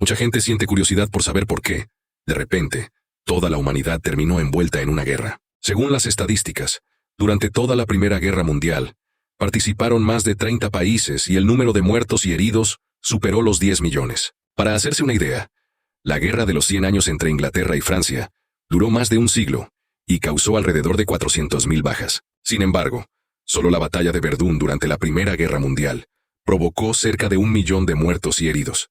Mucha gente siente curiosidad por saber por qué, de repente, toda la humanidad terminó envuelta en una guerra. Según las estadísticas, durante toda la Primera Guerra Mundial, participaron más de 30 países y el número de muertos y heridos superó los 10 millones. Para hacerse una idea, la Guerra de los 100 años entre Inglaterra y Francia duró más de un siglo y causó alrededor de 400.000 bajas. Sin embargo, solo la batalla de Verdún durante la Primera Guerra Mundial provocó cerca de 1 millón de muertos y heridos.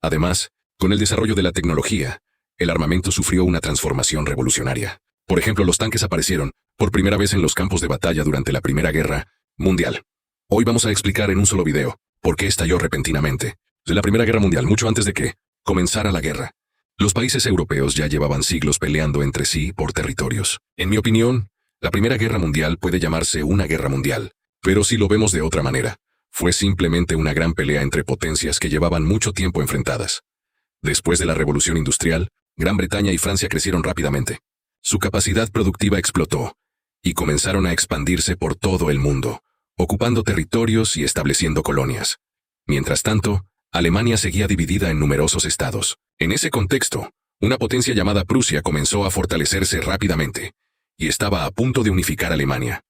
Además, con el desarrollo de la tecnología, el armamento sufrió una transformación revolucionaria. Por ejemplo, los tanques aparecieron por primera vez en los campos de batalla durante la Primera Guerra Mundial. Hoy vamos a explicar en un solo video por qué estalló repentinamente de la Primera Guerra Mundial mucho antes de que comenzara la guerra. Los países europeos ya llevaban siglos peleando entre sí por territorios. En mi opinión, la Primera Guerra Mundial puede llamarse una guerra mundial, pero si lo vemos de otra manera, fue simplemente una gran pelea entre potencias que llevaban mucho tiempo enfrentadas. Después de la Revolución Industrial, Gran Bretaña y Francia crecieron rápidamente. Su capacidad productiva explotó, y comenzaron a expandirse por todo el mundo, ocupando territorios y estableciendo colonias. Mientras tanto, Alemania seguía dividida en numerosos estados. En ese contexto, una potencia llamada Prusia comenzó a fortalecerse rápidamente, y estaba a punto de unificar Alemania.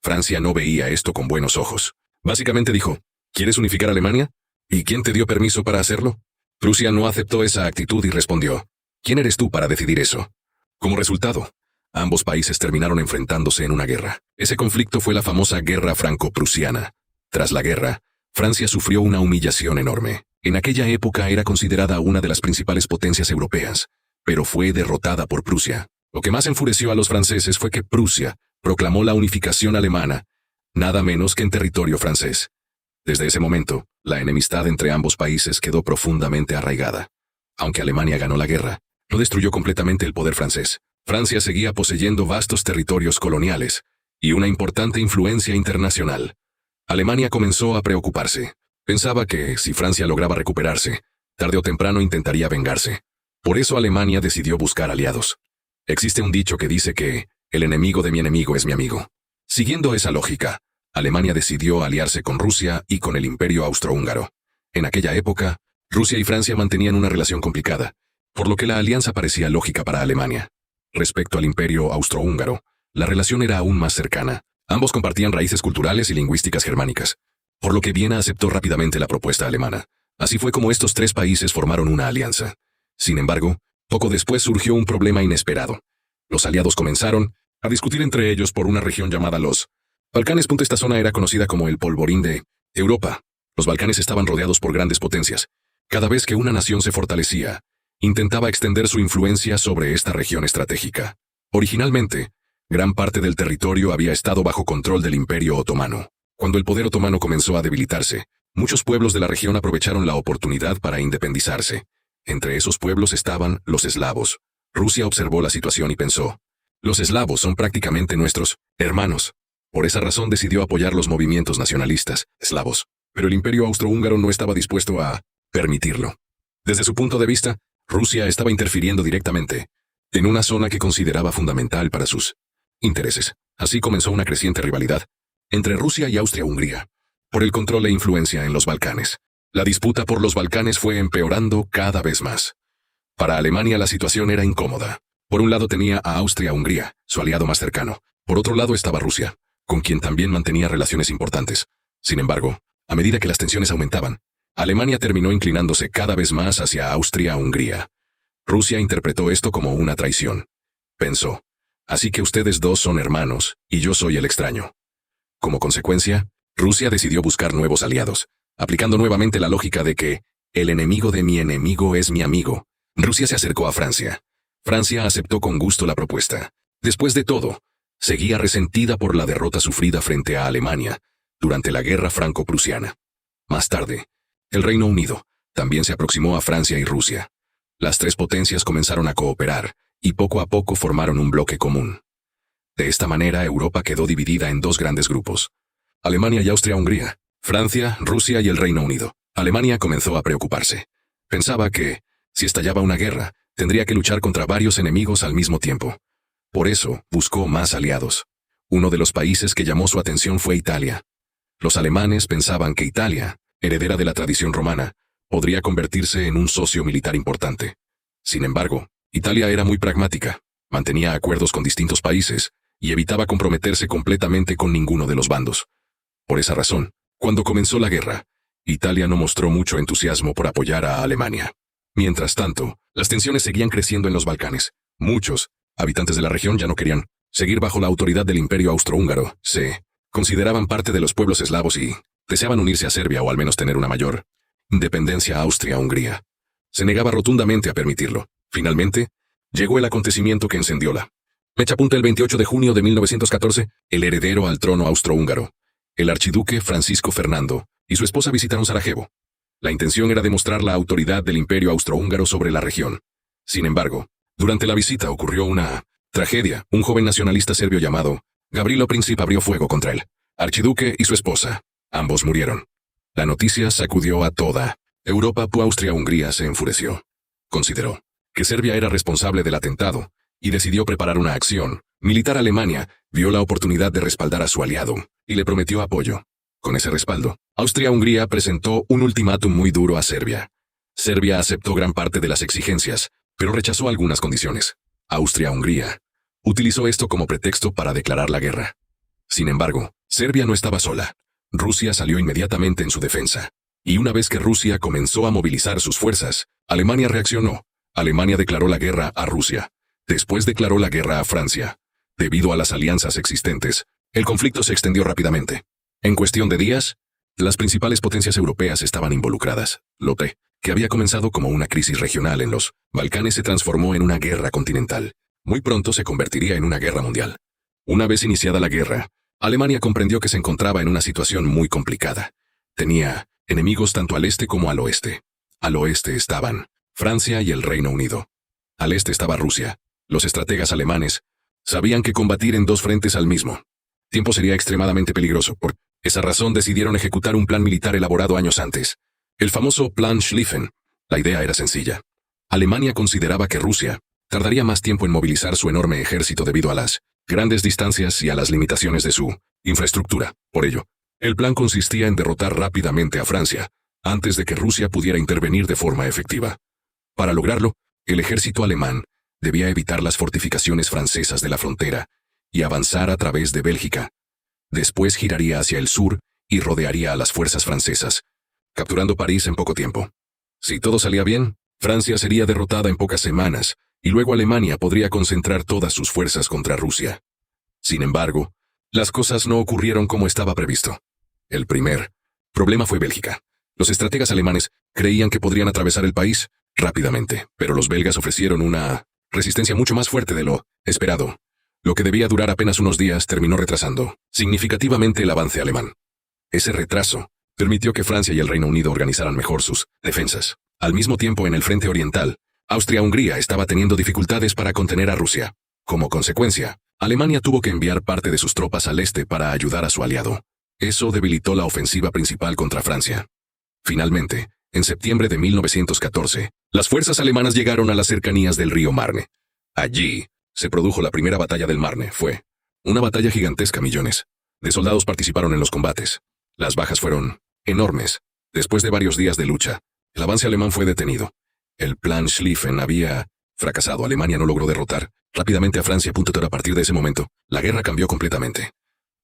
Francia no veía esto con buenos ojos. Básicamente dijo, ¿quieres unificar Alemania? ¿Y quién te dio permiso para hacerlo? Prusia no aceptó esa actitud y respondió, ¿quién eres tú para decidir eso? Como resultado, ambos países terminaron enfrentándose en una guerra. Ese conflicto fue la famosa Guerra Franco-Prusiana. Tras la guerra, Francia sufrió una humillación enorme. En aquella época era considerada una de las principales potencias europeas, pero fue derrotada por Prusia. Lo que más enfureció a los franceses fue que Prusia proclamó la unificación alemana, nada menos que en territorio francés. Desde ese momento, la enemistad entre ambos países quedó profundamente arraigada. Aunque Alemania ganó la guerra, no destruyó completamente el poder francés. Francia seguía poseyendo vastos territorios coloniales y una importante influencia internacional. Alemania comenzó a preocuparse. Pensaba que, si Francia lograba recuperarse, tarde o temprano intentaría vengarse. Por eso Alemania decidió buscar aliados. Existe un dicho que dice que el enemigo de mi enemigo es mi amigo. Siguiendo esa lógica, Alemania decidió aliarse con Rusia y con el Imperio Austrohúngaro. En aquella época, Rusia y Francia mantenían una relación complicada, por lo que la alianza parecía lógica para Alemania. Respecto al Imperio Austrohúngaro, la relación era aún más cercana. Ambos compartían raíces culturales y lingüísticas germánicas, por lo que Viena aceptó rápidamente la propuesta alemana. Así fue como estos tres países formaron una alianza. Sin embargo, poco después surgió un problema inesperado. Los aliados comenzaron a discutir entre ellos por una región llamada los Balcanes. Esta zona era conocida como el polvorín de Europa. Los Balcanes estaban rodeados por grandes potencias. Cada vez que una nación se fortalecía, intentaba extender su influencia sobre esta región estratégica. Originalmente, gran parte del territorio había estado bajo control del Imperio Otomano. Cuando el poder otomano comenzó a debilitarse, muchos pueblos de la región aprovecharon la oportunidad para independizarse. Entre esos pueblos estaban los eslavos. Rusia observó la situación y pensó, los eslavos son prácticamente nuestros hermanos. Por esa razón decidió apoyar los movimientos nacionalistas eslavos. Pero el Imperio Austrohúngaro no estaba dispuesto a permitirlo. Desde su punto de vista, Rusia estaba interfiriendo directamente en una zona que consideraba fundamental para sus intereses. Así comenzó una creciente rivalidad entre Rusia y Austria-Hungría por el control e influencia en los Balcanes. La disputa por los Balcanes fue empeorando cada vez más. Para Alemania la situación era incómoda. Por un lado tenía a Austria-Hungría, su aliado más cercano. Por otro lado estaba Rusia, con quien también mantenía relaciones importantes. Sin embargo, a medida que las tensiones aumentaban, Alemania terminó inclinándose cada vez más hacia Austria-Hungría. Rusia interpretó esto como una traición. Pensó, así que ustedes dos son hermanos, y yo soy el extraño. Como consecuencia, Rusia decidió buscar nuevos aliados, aplicando nuevamente la lógica de que el enemigo de mi enemigo es mi amigo. Rusia se acercó a Francia. Francia aceptó con gusto la propuesta. Después de todo, seguía resentida por la derrota sufrida frente a Alemania durante la Guerra Franco-Prusiana. Más tarde, el Reino Unido también se aproximó a Francia y Rusia. Las tres potencias comenzaron a cooperar y poco a poco formaron un bloque común. De esta manera, Europa quedó dividida en dos grandes grupos: Alemania y Austria-Hungría, Francia, Rusia y el Reino Unido. Alemania comenzó a preocuparse. Pensaba que, si estallaba una guerra, tendría que luchar contra varios enemigos al mismo tiempo. Por eso, buscó más aliados. Uno de los países que llamó su atención fue Italia. Los alemanes pensaban que Italia, heredera de la tradición romana, podría convertirse en un socio militar importante. Sin embargo, Italia era muy pragmática, mantenía acuerdos con distintos países y evitaba comprometerse completamente con ninguno de los bandos. Por esa razón, cuando comenzó la guerra, Italia no mostró mucho entusiasmo por apoyar a Alemania. Mientras tanto, las tensiones seguían creciendo en los Balcanes. Muchos habitantes de la región ya no querían seguir bajo la autoridad del Imperio Austrohúngaro, se consideraban parte de los pueblos eslavos y deseaban unirse a Serbia o al menos tener una mayor independencia a Austria-Hungría. Se negaba rotundamente a permitirlo. Finalmente, llegó el acontecimiento que encendió la mecha punta el 28 de junio de 1914, el heredero al trono austrohúngaro, el archiduque Francisco Fernando, y su esposa visitaron Sarajevo. La intención era demostrar la autoridad del Imperio Austrohúngaro sobre la región. Sin embargo, durante la visita ocurrió una tragedia. Un joven nacionalista serbio llamado Gavrilo Princip abrió fuego contra el archiduque y su esposa. Ambos murieron. La noticia sacudió a toda Europa. Austria-Hungría se enfureció. Consideró que Serbia era responsable del atentado y decidió preparar una acción militar. Alemania vio la oportunidad de respaldar a su aliado y le prometió apoyo. Con ese respaldo, Austria-Hungría presentó un ultimátum muy duro a Serbia. Serbia aceptó gran parte de las exigencias, pero rechazó algunas condiciones. Austria-Hungría utilizó esto como pretexto para declarar la guerra. Sin embargo, Serbia no estaba sola. Rusia salió inmediatamente en su defensa. Y una vez que Rusia comenzó a movilizar sus fuerzas, Alemania reaccionó. Alemania declaró la guerra a Rusia. Después declaró la guerra a Francia. Debido a las alianzas existentes, el conflicto se extendió rápidamente. En cuestión de días, las principales potencias europeas estaban involucradas. Lote, que había comenzado como una crisis regional en los Balcanes, se transformó en una guerra continental. Muy pronto se convertiría en una guerra mundial. Una vez iniciada la guerra, Alemania comprendió que se encontraba en una situación muy complicada. Tenía enemigos tanto al este como al oeste. Al oeste estaban Francia y el Reino Unido. Al este estaba Rusia. Los estrategas alemanes sabían que combatir en dos frentes al mismo tiempo sería extremadamente peligroso. Por esa razón decidieron ejecutar un plan militar elaborado años antes. El famoso Plan Schlieffen. La idea era sencilla. Alemania consideraba que Rusia tardaría más tiempo en movilizar su enorme ejército debido a las grandes distancias y a las limitaciones de su infraestructura. Por ello, el plan consistía en derrotar rápidamente a Francia, antes de que Rusia pudiera intervenir de forma efectiva. Para lograrlo, el ejército alemán debía evitar las fortificaciones francesas de la frontera y avanzar a través de Bélgica. Después giraría hacia el sur y rodearía a las fuerzas francesas, capturando París en poco tiempo. Si todo salía bien, Francia sería derrotada en pocas semanas, y luego Alemania podría concentrar todas sus fuerzas contra Rusia. Sin embargo, las cosas no ocurrieron como estaba previsto. El primer problema fue Bélgica. Los estrategas alemanes creían que podrían atravesar el país rápidamente, pero los belgas ofrecieron una resistencia mucho más fuerte de lo esperado. Lo que debía durar apenas unos días terminó retrasando significativamente el avance alemán. Ese retraso permitió que Francia y el Reino Unido organizaran mejor sus defensas. Al mismo tiempo, en el frente oriental, Austria-Hungría estaba teniendo dificultades para contener a Rusia. Como consecuencia, Alemania tuvo que enviar parte de sus tropas al este para ayudar a su aliado. Eso debilitó la ofensiva principal contra Francia. Finalmente, en septiembre de 1914, las fuerzas alemanas llegaron a las cercanías del río Marne. Allí se produjo la primera batalla del Marne. Fue una batalla gigantesca. Millones de soldados participaron en los combates. Las bajas fueron enormes. Después de varios días de lucha, el avance alemán fue detenido. El plan Schlieffen había fracasado. Alemania no logró derrotar rápidamente a Francia. A partir de ese momento, la guerra cambió completamente.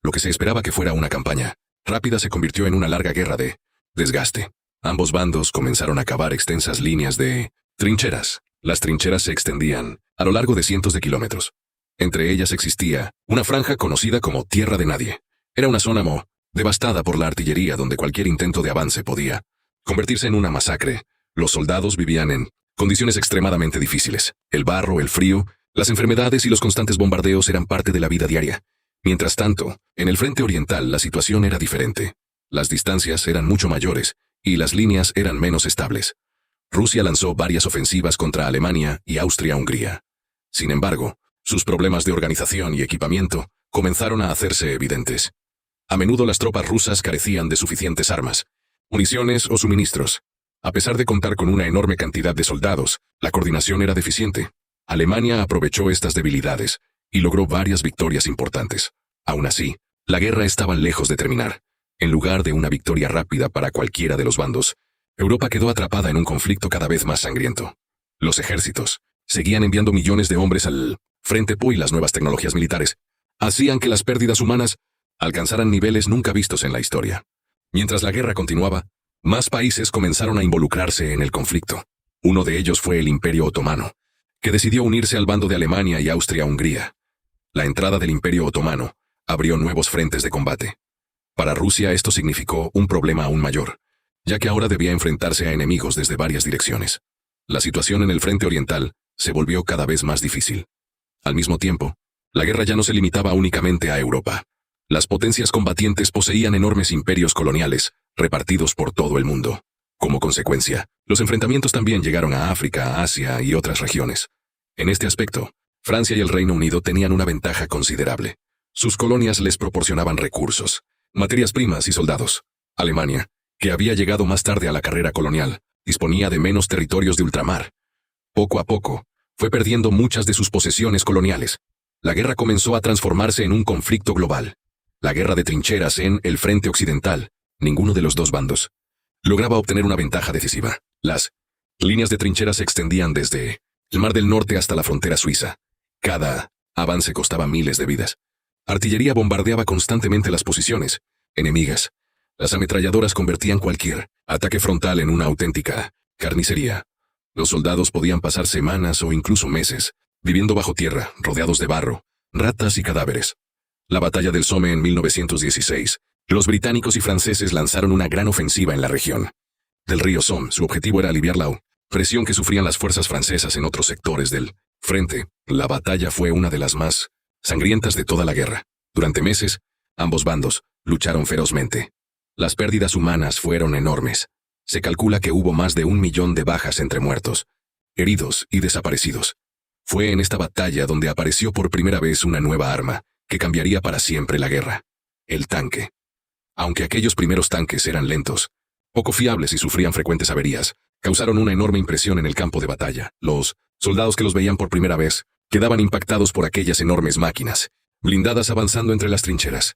Lo que se esperaba que fuera una campaña rápida se convirtió en una larga guerra de desgaste. Ambos bandos comenzaron a cavar extensas líneas de trincheras. Las trincheras se extendían a lo largo de cientos de kilómetros. Entre ellas existía una franja conocida como Tierra de Nadie. Era una zona devastada por la artillería donde cualquier intento de avance podía convertirse en una masacre. Los soldados vivían en condiciones extremadamente difíciles. El barro, el frío, las enfermedades y los constantes bombardeos eran parte de la vida diaria. Mientras tanto, en el frente oriental la situación era diferente. Las distancias eran mucho mayores y las líneas eran menos estables. Rusia lanzó varias ofensivas contra Alemania y Austria-Hungría. Sin embargo, sus problemas de organización y equipamiento comenzaron a hacerse evidentes. A menudo las tropas rusas carecían de suficientes armas, municiones o suministros. A pesar de contar con una enorme cantidad de soldados, la coordinación era deficiente. Alemania aprovechó estas debilidades y logró varias victorias importantes. Aún así, la guerra estaba lejos de terminar. En lugar de una victoria rápida para cualquiera de los bandos, Europa quedó atrapada en un conflicto cada vez más sangriento. Los ejércitos seguían enviando millones de hombres al frente y las nuevas tecnologías militares hacían que las pérdidas humanas alcanzaran niveles nunca vistos en la historia. Mientras la guerra continuaba, más países comenzaron a involucrarse en el conflicto. Uno de ellos fue el Imperio Otomano, que decidió unirse al bando de Alemania y Austria-Hungría. La entrada del Imperio Otomano abrió nuevos frentes de combate. Para Rusia esto significó un problema aún mayor, ya que ahora debía enfrentarse a enemigos desde varias direcciones. La situación en el frente oriental se volvió cada vez más difícil. Al mismo tiempo, la guerra ya no se limitaba únicamente a Europa. Las potencias combatientes poseían enormes imperios coloniales, repartidos por todo el mundo. Como consecuencia, los enfrentamientos también llegaron a África, Asia y otras regiones. En este aspecto, Francia y el Reino Unido tenían una ventaja considerable. Sus colonias les proporcionaban recursos, materias primas y soldados. Alemania, que había llegado más tarde a la carrera colonial, disponía de menos territorios de ultramar. Poco a poco, fue perdiendo muchas de sus posesiones coloniales. La guerra comenzó a transformarse en un conflicto global. La guerra de trincheras en el frente occidental. Ninguno de los dos bandos lograba obtener una ventaja decisiva. Las líneas de trincheras se extendían desde el Mar del Norte hasta la frontera suiza. Cada avance costaba miles de vidas. Artillería bombardeaba constantemente las posiciones enemigas. Las ametralladoras convertían cualquier ataque frontal en una auténtica carnicería. Los soldados podían pasar semanas o incluso meses viviendo bajo tierra, rodeados de barro, ratas y cadáveres. La batalla del Somme en 1916. Los británicos y franceses lanzaron una gran ofensiva en la región del río Somme. Su objetivo era aliviar la presión que sufrían las fuerzas francesas en otros sectores del frente. La batalla fue una de las más sangrientas de toda la guerra. Durante meses, ambos bandos lucharon ferozmente. Las pérdidas humanas fueron enormes. Se calcula que hubo más de 1 millón de bajas entre muertos, heridos y desaparecidos. Fue en esta batalla donde apareció por primera vez una nueva arma que cambiaría para siempre la guerra: el tanque. Aunque aquellos primeros tanques eran lentos, poco fiables y sufrían frecuentes averías, causaron una enorme impresión en el campo de batalla. Los soldados que los veían por primera vez quedaban impactados por aquellas enormes máquinas, blindadas avanzando entre las trincheras.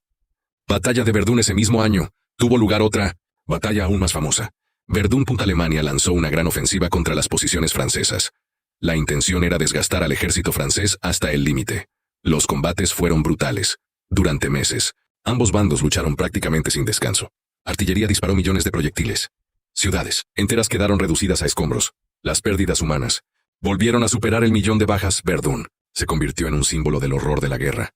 Batalla de Verdún. Ese mismo año, tuvo lugar otra batalla aún más famosa. Verdún. Alemania lanzó una gran ofensiva contra las posiciones francesas. La intención era desgastar al ejército francés hasta el límite. Los combates fueron brutales. Durante meses, ambos bandos lucharon prácticamente sin descanso. Artillería disparó millones de proyectiles. Ciudades enteras quedaron reducidas a escombros. Las pérdidas humanas volvieron a superar el 1.000.000 de bajas. Verdún se convirtió en un símbolo del horror de la guerra.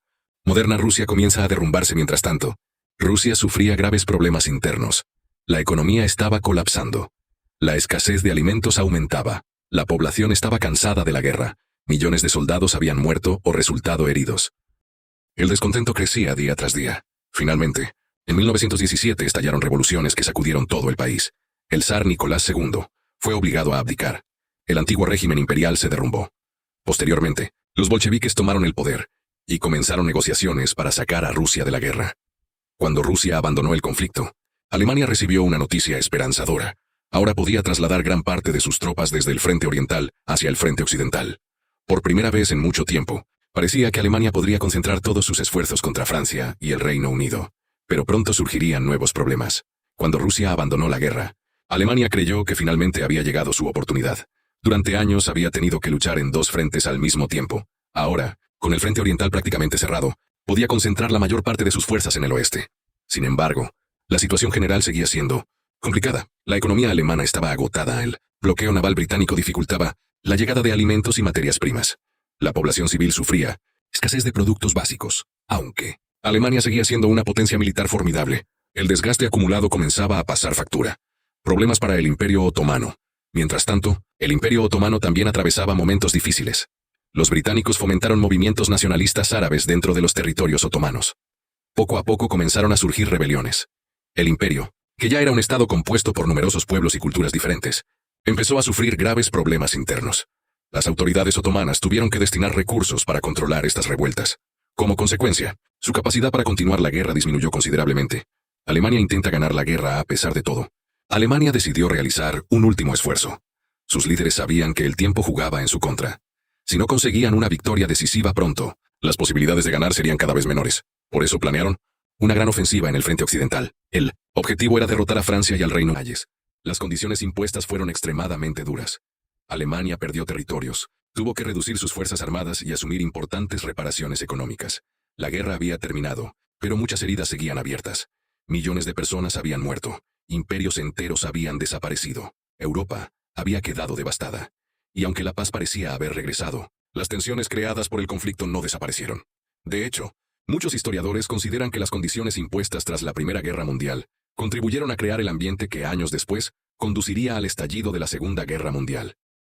Moderna Rusia comienza a derrumbarse mientras tanto. Rusia sufría graves problemas internos. La economía estaba colapsando. La escasez de alimentos aumentaba. La población estaba cansada de la guerra. Millones de soldados habían muerto o resultado heridos. El descontento crecía día tras día. Finalmente, en 1917 estallaron revoluciones que sacudieron todo el país. El zar Nicolás II fue obligado a abdicar. El antiguo régimen imperial se derrumbó. Posteriormente, los bolcheviques tomaron el poder y comenzaron negociaciones para sacar a Rusia de la guerra. Cuando Rusia abandonó el conflicto, Alemania recibió una noticia esperanzadora. Ahora podía trasladar gran parte de sus tropas desde el frente oriental hacia el frente occidental. Por primera vez en mucho tiempo, parecía que Alemania podría concentrar todos sus esfuerzos contra Francia y el Reino Unido. Pero pronto surgirían nuevos problemas. Cuando Rusia abandonó la guerra, Alemania creyó que finalmente había llegado su oportunidad. Durante años había tenido que luchar en dos frentes al mismo tiempo. Ahora, con el frente oriental prácticamente cerrado, podía concentrar la mayor parte de sus fuerzas en el oeste. Sin embargo, la situación general seguía siendo complicada. La economía alemana estaba agotada. El bloqueo naval británico dificultaba la llegada de alimentos y materias primas. La población civil sufría escasez de productos básicos. Aunque Alemania seguía siendo una potencia militar formidable, el desgaste acumulado comenzaba a pasar factura. Problemas para el Imperio Otomano. Mientras tanto, el Imperio Otomano también atravesaba momentos difíciles. Los británicos fomentaron movimientos nacionalistas árabes dentro de los territorios otomanos. Poco a poco comenzaron a surgir rebeliones. El imperio, que ya era un estado compuesto por numerosos pueblos y culturas diferentes, empezó a sufrir graves problemas internos. Las autoridades otomanas tuvieron que destinar recursos para controlar estas revueltas. Como consecuencia, su capacidad para continuar la guerra disminuyó considerablemente. Alemania intenta ganar la guerra a pesar de todo. Alemania decidió realizar un último esfuerzo. Sus líderes sabían que el tiempo jugaba en su contra. Si no conseguían una victoria decisiva pronto, las posibilidades de ganar serían cada vez menores. Por eso planearon una gran ofensiva en el frente occidental. El objetivo era derrotar a Francia y al Reino Unido. Las condiciones impuestas fueron extremadamente duras. Alemania perdió territorios, tuvo que reducir sus fuerzas armadas y asumir importantes reparaciones económicas. La guerra había terminado, pero muchas heridas seguían abiertas. Millones de personas habían muerto, imperios enteros habían desaparecido. Europa había quedado devastada. Y aunque la paz parecía haber regresado, las tensiones creadas por el conflicto no desaparecieron. De hecho, muchos historiadores consideran que las condiciones impuestas tras la Primera Guerra Mundial contribuyeron a crear el ambiente que años después conduciría al estallido de la Segunda Guerra Mundial.